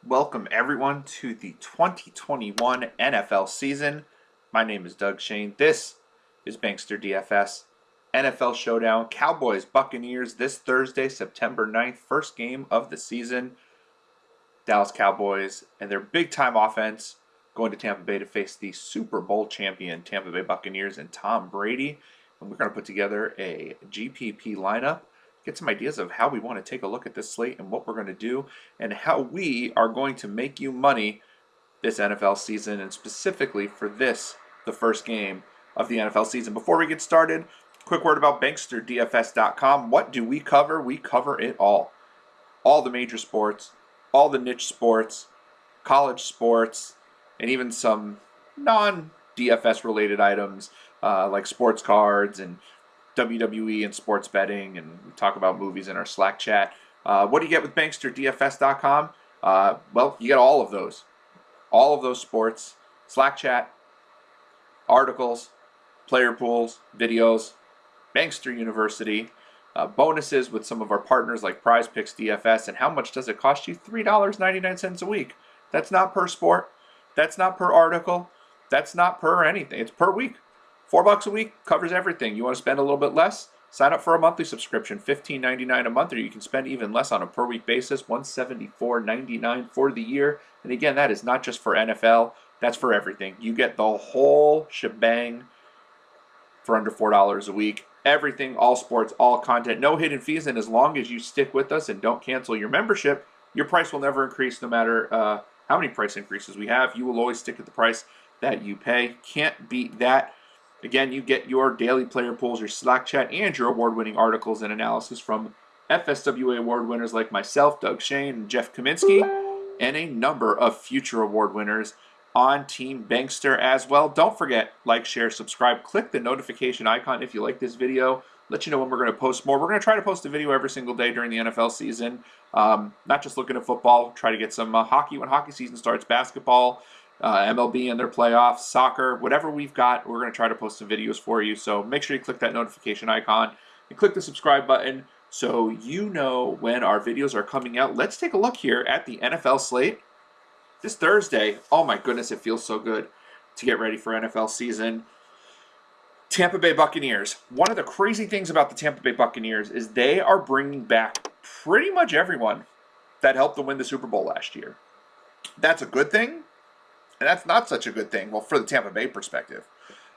Welcome everyone to the 2021 NFL season. My name is Doug Shain. This is Bankster DFS NFL Showdown. Cowboys, Buccaneers this Thursday, September 9th. First game of the season. Dallas Cowboys and their big-time offense going to Tampa Bay to face the Super Bowl champion Tampa Bay Buccaneers and Tom Brady. And we're going to put together a GPP lineup, get some ideas of how we want to take a look at this slate and what we're going to do and how we are going to make you money this NFL season, and specifically for this, the first game of the NFL season. Before we get started, quick word about BanksterDFS.com. What do we cover? We cover it all. All the major sports, all the niche sports, college sports, and even some non-DFS related items like sports cards and WWE and sports betting, and we talk about movies in our Slack chat. What do you get with BanksterDFS.com? Well, you get all of those sports, Slack chat, articles, player pools, videos, Bankster University, bonuses with some of our partners like Prize Picks DFS. And how much does it cost you? $3.99 a week. That's not per sport. That's not per article. That's not per anything. It's per week. $4 a week covers everything. You want to spend a little bit less? Sign up for a monthly subscription, $15.99 a month, or you can spend even less on a per week basis, $174.99 for the year. And again, that is not just for NFL. That's for everything. You get the whole shebang for under $4 a week. Everything, all sports, all content, no hidden fees. And as long as you stick with us and don't cancel your membership, your price will never increase no matter how many price increases we have. You will always stick at the price that you pay. Can't beat that. Again, you get your daily player pools, your Slack chat, and your award-winning articles and analysis from FSWA award winners like myself, Doug Shain, and Jeff Kaminsky, and a number of future award winners on Team Bankster as well. Don't forget, like, share, subscribe, click the notification icon if you like this video. Let you know when we're going to post more. We're going to try to post a video every single day during the NFL season. Not just looking at football, try to get some hockey when hockey season starts, basketball, MLB and their playoffs, soccer, whatever we've got, we're going to try to post some videos for you. So make sure you click that notification icon and click the subscribe button so you know when our videos are coming out. Let's take a look here at the NFL slate. This Thursday, oh my goodness, it feels so good to get ready for NFL season. Tampa Bay Buccaneers. One of the crazy things about the Tampa Bay Buccaneers is they are bringing back pretty much everyone that helped them win the Super Bowl last year. That's a good thing. And that's not such a good thing, well, for the Tampa Bay perspective.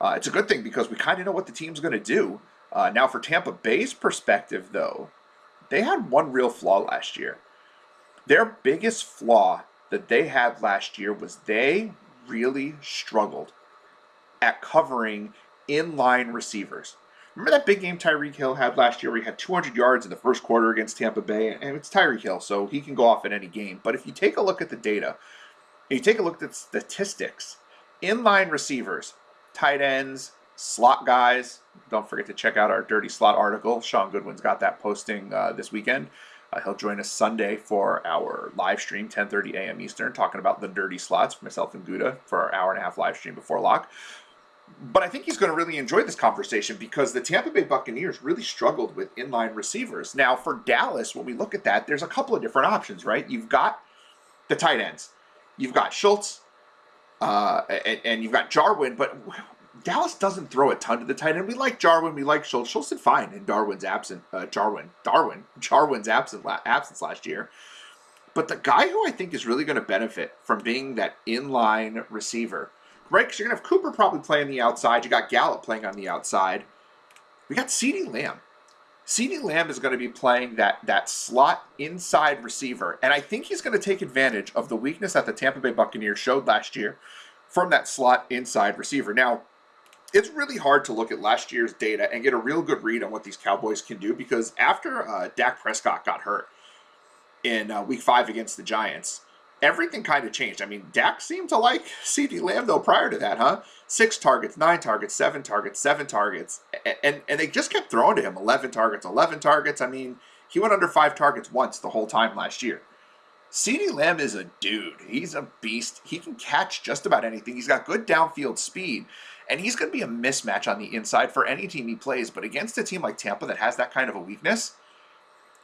It's a good thing because we kind of know what the team's going to do. Now, for Tampa Bay's perspective, though, they had one real flaw last year. Their biggest flaw that they had last year was they really struggled at covering inline receivers. Remember that big game Tyreek Hill had last year where he had 200 yards in the first quarter against Tampa Bay? And it's Tyreek Hill, so he can go off in any game. But if you take a look at the data, you take a look at statistics, inline receivers, tight ends, slot guys. Don't forget to check out our Dirty Slot article. Sean Goodwin's got that posting this weekend. He'll join us Sunday for our live stream, 10:30 a.m. Eastern, talking about the dirty slots for myself and Gouda for our hour-and-a-half live stream before lock. But I think he's going to really enjoy this conversation because the Tampa Bay Buccaneers really struggled with inline receivers. Now, for Dallas, when we look at that, there's a couple of different options, right? You've got the tight ends. You've got Schultz, and you've got Jarwin, but Dallas doesn't throw a ton to the tight end. We like Jarwin, we like Schultz. Schultz did fine in Jarwin's absence last year. But the guy who I think is really going to benefit from being that inline receiver, right? Because you're going to have Cooper probably playing the outside. You got Gallup playing on the outside. We got CeeDee Lamb. CeeDee Lamb is going to be playing that slot inside receiver, and I think he's going to take advantage of the weakness that the Tampa Bay Buccaneers showed last year from that slot inside receiver. Now, it's really hard to look at last year's data and get a real good read on what these Cowboys can do because after Dak Prescott got hurt in Week 5 against the Giants, everything kind of changed. I mean, Dak seemed to like CeeDee Lamb, though, prior to that, huh? 6 targets, 9 targets, 7 targets, 7 targets. And they just kept throwing to him 11 targets, 11 targets. I mean, he went under 5 targets once the whole time last year. CeeDee Lamb is a dude. He's a beast. He can catch just about anything. He's got good downfield speed. And he's going to be a mismatch on the inside for any team he plays. But against a team like Tampa that has that kind of a weakness,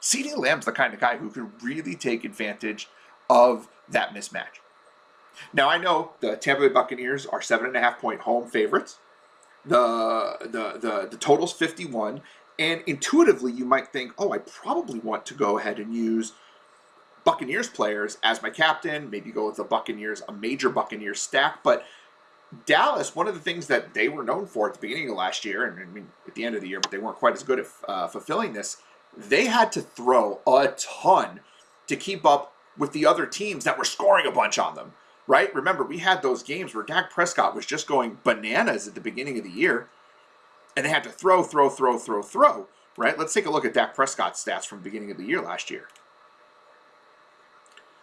CeeDee Lamb's the kind of guy who could really take advantage of that mismatch. Now, I know the Tampa Bay Buccaneers are 7.5-point home favorites. The total's 51. And intuitively, you might think, oh, I probably want to go ahead and use Buccaneers players as my captain, maybe go with a major Buccaneers stack. But Dallas, one of the things that they were known for at the beginning of last year, and I mean at the end of the year, but they weren't quite as good at fulfilling this, they had to throw a ton to keep up with the other teams that were scoring a bunch on them, right? Remember, we had those games where Dak Prescott was just going bananas at the beginning of the year, and they had to throw, right? Let's take a look at Dak Prescott's stats from the beginning of the year last year.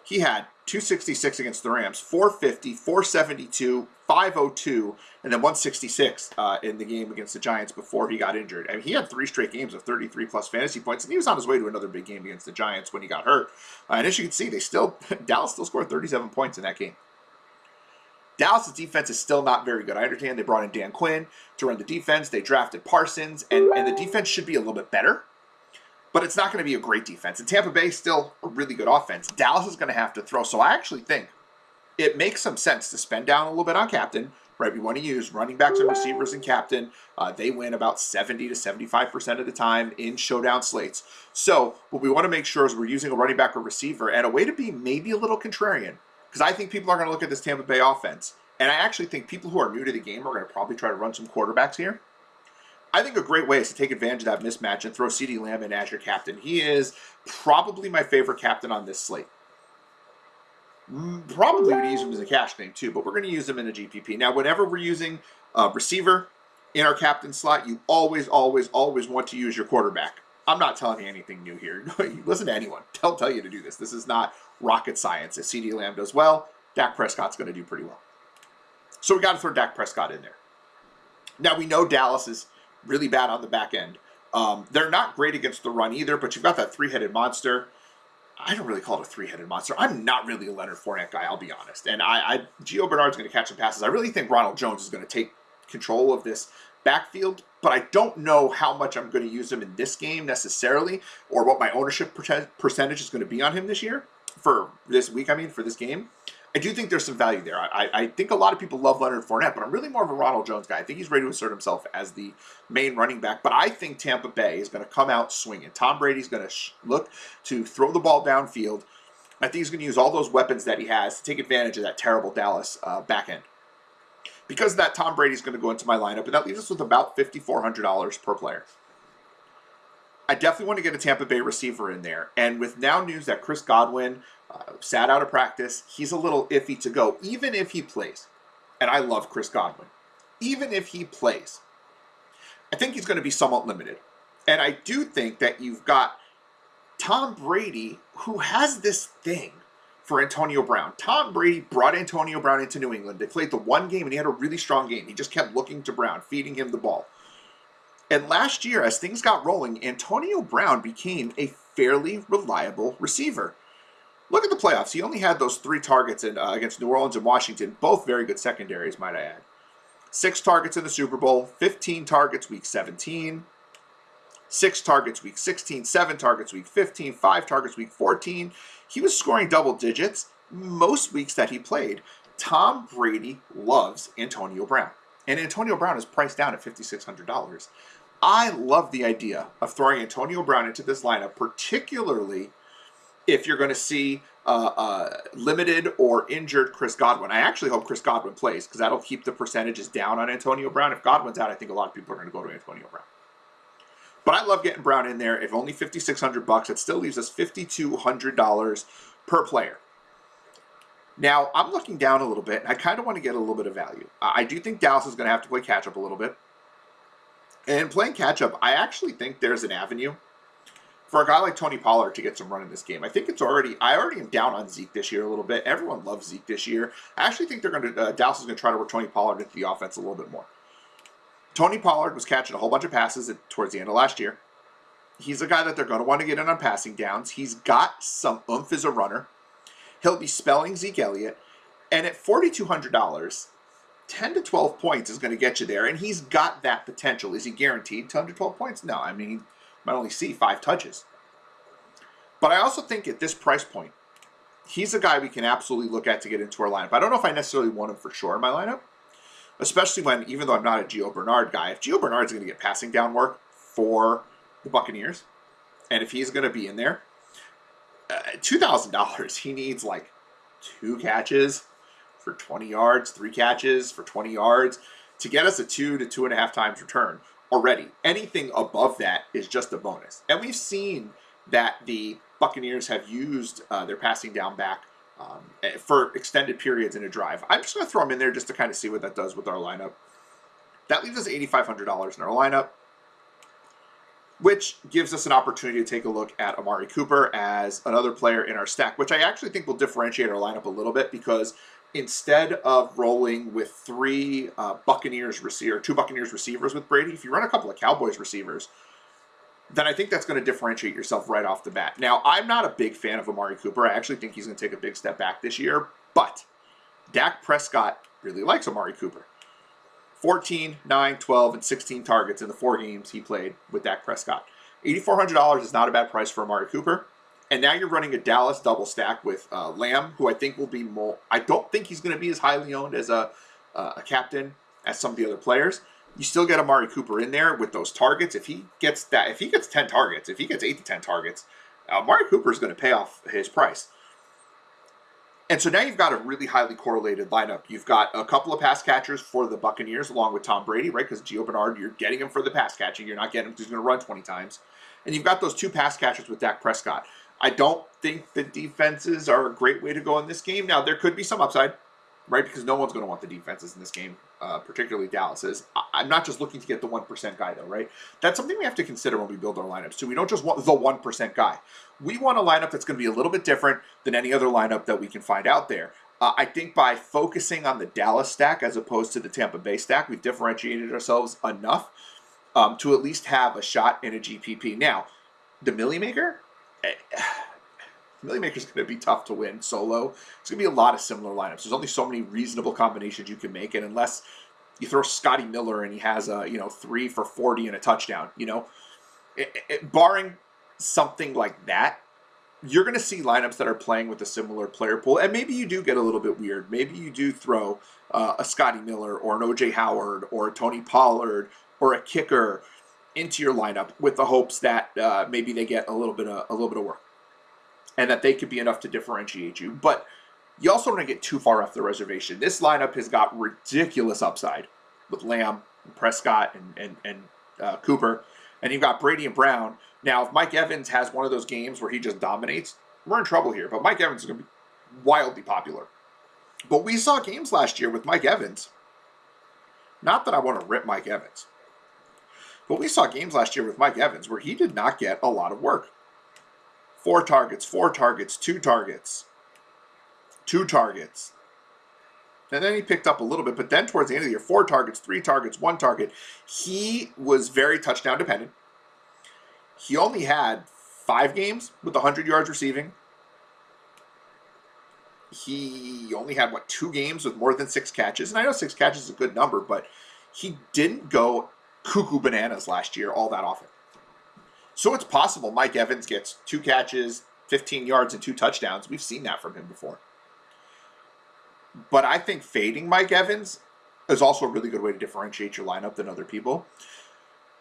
He had 266 against the Rams, 450, 472, 502, and then 166 in the game against the Giants before he got injured. I mean, he had 3 straight games of 33-plus fantasy points, and he was on his way to another big game against the Giants when he got hurt. And as you can see, Dallas still scored 37 points in that game. Dallas' defense is still not very good. I understand they brought in Dan Quinn to run the defense. They drafted Parsons, and the defense should be a little bit better. But it's not going to be a great defense. And Tampa Bay is still a really good offense. Dallas is going to have to throw. So I actually think it makes some sense to spend down a little bit on captain, right? We want to use running backs and receivers and captain. They win about 70 to 75% of the time in showdown slates. So what we want to make sure is we're using a running back or receiver and a way to be maybe a little contrarian. Because I think people are going to look at this Tampa Bay offense. And I actually think people who are new to the game are going to probably try to run some quarterbacks here. I think a great way is to take advantage of that mismatch and throw CeeDee Lamb in as your captain. He is probably my favorite captain on this slate. Probably would use him as a cash thing too, but we're going to use him in a GPP. Now, whenever we're using a receiver in our captain slot, you always want to use your quarterback. I'm not telling you anything new here. Listen to anyone. They'll tell you to do this. This is not rocket science. If CeeDee Lamb does well, Dak Prescott's going to do pretty well. So we got to throw Dak Prescott in there. Now, we know Dallas is really bad on the back end. They're not great against the run either, but you've got that three-headed monster. I don't really call it a three-headed monster. I'm not really a Leonard Fournette guy, I'll be honest. And Gio Bernard's going to catch some passes. I really think Ronald Jones is going to take control of this backfield, but I don't know how much I'm going to use him in this game necessarily, or what my ownership percentage is going to be on him this year, for this week, for this game. I do think there's some value there. I think a lot of people love Leonard Fournette, but I'm really more of a Ronald Jones guy. I think he's ready to assert himself as the main running back. But I think Tampa Bay is going to come out swinging. Tom Brady's going to look to throw the ball downfield. I think he's going to use all those weapons that he has to take advantage of that terrible Dallas back end. Because of that, Tom Brady's going to go into my lineup, and that leaves us with about $5,400 per player. I definitely want to get a Tampa Bay receiver in there. And with now news that Chris Godwin sat out of practice, he's a little iffy to go, even if he plays. And I love Chris Godwin. Even if he plays, I think he's going to be somewhat limited. And I do think that you've got Tom Brady, who has this thing for Antonio Brown. Tom Brady brought Antonio Brown into New England. They played the one game, and he had a really strong game. He just kept looking to Brown, feeding him the ball. And last year, as things got rolling, Antonio Brown became a fairly reliable receiver. Look at the playoffs. He only had those 3 targets against New Orleans and Washington, both very good secondaries, might I add. 6 targets in the Super Bowl, 15 targets week 17, 6 targets week 16, 7 targets week 15, 5 targets week 14. He was scoring double digits most weeks that he played. Tom Brady loves Antonio Brown. And Antonio Brown is priced down at $5,600. I love the idea of throwing Antonio Brown into this lineup, particularly if you're going to see limited or injured Chris Godwin. I actually hope Chris Godwin plays, because that'll keep the percentages down on Antonio Brown. If Godwin's out, I think a lot of people are going to go to Antonio Brown. But I love getting Brown in there. If only $5,600, it still leaves us $5,200 per player. Now, I'm looking down a little bit, and I kind of want to get a little bit of value. I do think Dallas is going to have to play catch-up a little bit. And playing catch-up, I actually think there's an avenue for a guy like Tony Pollard to get some run in this game. I already am down on Zeke this year a little bit. Everyone loves Zeke this year. I actually think Dallas is going to try to work Tony Pollard into the offense a little bit more. Tony Pollard was catching a whole bunch of passes towards the end of last year. He's a guy that they're going to want to get in on passing downs. He's got some oomph as a runner. He'll be spelling Zeke Elliott. And at $4,200, 10 to 12 points is going to get you there. And he's got that potential. Is he guaranteed 10 to 12 points? No, he might only see 5 touches. But I also think at this price point, he's a guy we can absolutely look at to get into our lineup. I don't know if I necessarily want him for sure in my lineup, especially when, even though I'm not a Gio Bernard guy, if Gio Bernard's going to get passing down work for the Buccaneers, and if he's going to be in there, $2,000, he needs like 2 catches for 20 yards, 3 catches for 20 yards to get us a 2 to 2.5 times return already. Anything above that is just a bonus. And we've seen that the Buccaneers have used their passing down back for extended periods in a drive. I'm just going to throw him in there just to kind of see what that does with our lineup. That leaves us $8,500 in our lineup, which gives us an opportunity to take a look at Amari Cooper as another player in our stack, which I actually think will differentiate our lineup a little bit, because instead of rolling with 2 Buccaneers receivers with Brady, if you run a couple of Cowboys receivers, then I think that's going to differentiate yourself right off the bat. Now, I'm not a big fan of Amari Cooper. I actually think he's going to take a big step back this year, but Dak Prescott really likes Amari Cooper. 14, 9, 12, and 16 targets in the 4 games he played with Dak Prescott. $8,400 is not a bad price for Amari Cooper. And now you're running a Dallas double stack with Lamb, who I think will be more. I don't think he's going to be as highly owned as a captain as some of the other players. You still get Amari Cooper in there with those targets. If he gets 10 targets, if he gets 8 to 10 targets, Amari Cooper is going to pay off his price. And so now you've got a really highly correlated lineup. You've got a couple of pass catchers for the Buccaneers along with Tom Brady, right? Because Gio Bernard, you're getting him for the pass catching. You're not getting him because he's going to run 20 times. And you've got those 2 pass catchers with Dak Prescott. I don't think the defenses are a great way to go in this game. Now, there could be some upside, right? Because no one's going to want the defenses in this game, particularly Dallas is. I'm not just looking to get the 1% guy, though, right? That's something we have to consider when we build our lineups, too. We don't just want the 1% guy. We want a lineup that's going to be a little bit different than any other lineup that we can find out there. I think by focusing on the Dallas stack as opposed to the Tampa Bay stack, we've differentiated ourselves enough to at least have a shot in a GPP. Now, the Millie Maker, Millie Maker is going to be tough to win solo. It's going to be a lot of similar lineups. There's only so many reasonable combinations you can make, and unless you throw Scotty Miller and he has a 3 for 40 and a touchdown, barring something like that, you're going to see lineups that are playing with a similar player pool, and maybe you do get a little bit weird. Maybe you do throw a Scotty Miller or an OJ Howard or a Tony Pollard or a kicker into your lineup with the hopes that maybe they get a little bit of work and that they could be enough to differentiate you. But you also don't want to get too far off the reservation. This lineup has got ridiculous upside with Lamb and Prescott and Cooper, and you've got Brady and Brown. Now, if Mike Evans has one of those games where he just dominates, we're in trouble here. But Mike Evans is going to be wildly popular. But we saw games last year with Mike Evans. Not that I want to rip Mike Evans. But we saw games last year with Mike Evans where he did not get a lot of work. 4 targets, 2 targets, 2 targets. And then he picked up a little bit. But then towards the end of the year, 4 targets, 3 targets, 1 target. He was very touchdown dependent. He only had 5 games with 100 yards receiving. He only had, 2 games with more than 6 catches. And I know 6 catches is a good number, but he didn't go cuckoo bananas last year all that often. So it's possible Mike Evans gets 2 catches, 15 yards, and 2 touchdowns. We've seen that from him before. But I think fading Mike Evans is also a really good way to differentiate your lineup than other people.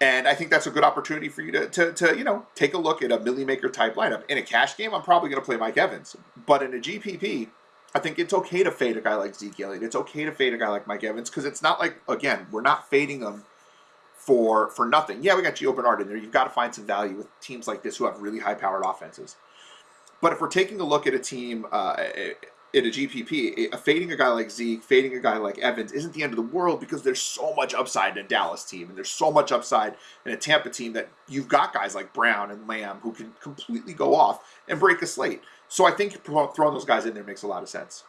And I think that's a good opportunity for you to take a look at a Millie Maker type lineup. In a cash game, I'm probably going to play Mike Evans. But in a GPP, I think it's okay to fade a guy like Zeke Elliott. It's okay to fade a guy like Mike Evans because it's not like, again, we're not fading them for nothing. Yeah, we got Gio Bernard in there. You've got to find some value with teams like this who have really high-powered offenses. But if we're taking a look at a team in a GPP, fading a guy like Zeke, fading a guy like Evans isn't the end of the world because there's so much upside in a Dallas team and there's so much upside in a Tampa team that you've got guys like Brown and Lamb who can completely go off and break a slate. So I think throwing those guys in there makes a lot of sense.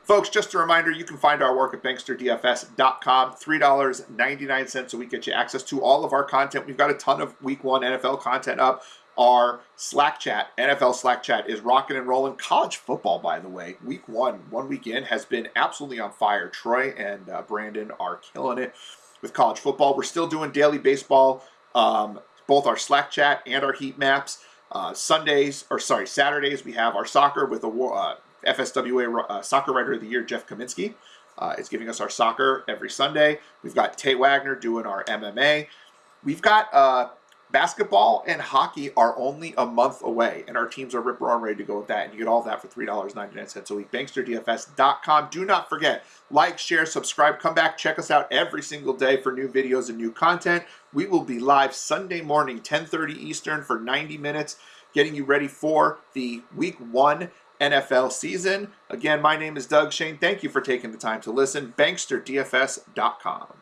Folks, just a reminder, you can find our work at banksterdfs.com. $3.99 a week gets you access to all of our content. We've got a ton of Week 1 NFL content up. Our Slack chat, NFL Slack chat, is rocking and rolling. College football, by the way, Week 1 week in, has been absolutely on fire. Troy and Brandon are killing it with college football. We're still doing daily baseball, both our Slack chat and our heat maps. Saturdays we have our soccer with a FSWA Soccer Writer of the Year, Jeff Kaminsky. Is giving us our soccer every Sunday. We've got Tay Wagner doing our MMA. We've got basketball and hockey are only a month away, and our teams are rip-roaring ready to go with that. And you get all that for $3.99 a week. BanksterDFS.com. Do not forget, like, share, subscribe. Come back, check us out every single day for new videos and new content. We will be live Sunday morning, 10:30 Eastern, for 90 minutes, getting you ready for the Week 1 NFL season. Again, my name is Doug Shain. Thank you for taking the time to listen. BanksterDFS.com.